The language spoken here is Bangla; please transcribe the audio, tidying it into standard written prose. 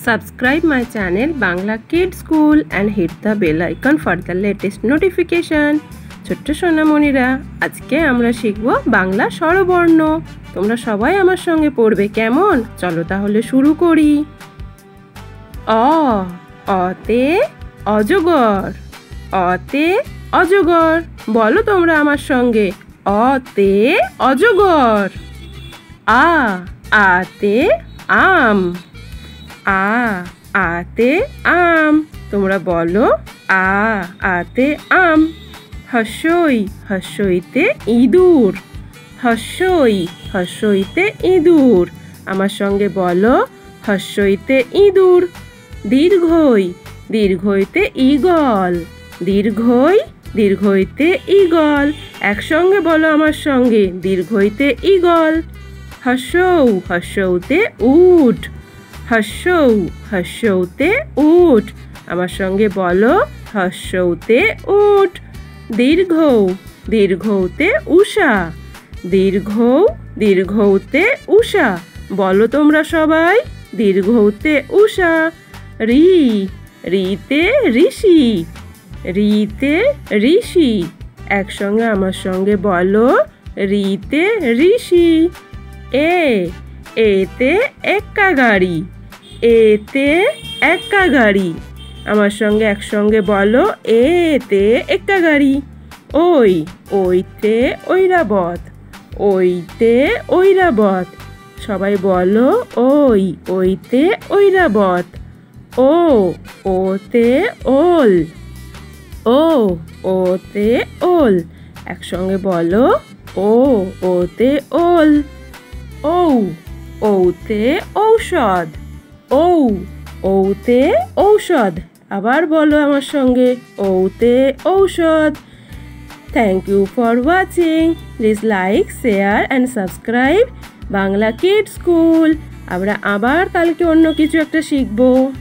Subscribe my channel Bangla Kids School and hit the bell icon for the latest notification. ছোট্ট সোনামণিরা, আজকে আমরা শিখব বাংলা স্বরবর্ণ। তোমরা সবাই আমার সঙ্গে পড়বে, কেমন? চলো তাহলে শুরু করি। অতে অজগর। অতে অজগর। বলো তোমরা আমার সঙ্গে, অতে অজগর। আতে আম। আতে আম। তোমরা বলো, আতে আম। হস্যইতে ইঁদুর। হস্যইতে ইঁদুর। আমার সঙ্গে বলো, হস্যইতে ইঁদুর। দীর্ঘইতে ঈগল। দীর্ঘইতে ঈগল। একসঙ্গে বলো আমার সঙ্গে, দীর্ঘইতে ঈগল। হস্যউতে উট। হস্যউতে উট। আমার সঙ্গে বলো, হস্যউতে উট। দীর্ঘউতে উষা। দীর্ঘউতে উষা। বলো তোমরা সবাই, দীর্ঘউতে উষা। রিতে ঋষি। রিতে ঋষি। একসঙ্গে আমার সঙ্গে বলো, রিতে ঋষি। এতে এক্কা গাড়ি। এতে এক্কা গাড়ি। আমার সঙ্গে একসঙ্গে বলো, এতে এক্কা গাড়ি। ওইতে ঐরাবত। ওইতে ঐরাবত। সবাই বলো, ওইতে ঐরাবত। ওতে ওল। ওতে ওল। একসঙ্গে বলো, ওতে ওল। ওতে ঔষধ। ওতে ঔষধ। আবার বলো আমার সঙ্গে, ওতে ঔষধ। Thank you for watching. Please like, share and subscribe Bangla Kids School. আমরা আবার কালকে অন্য কিছু একটা শিখবো।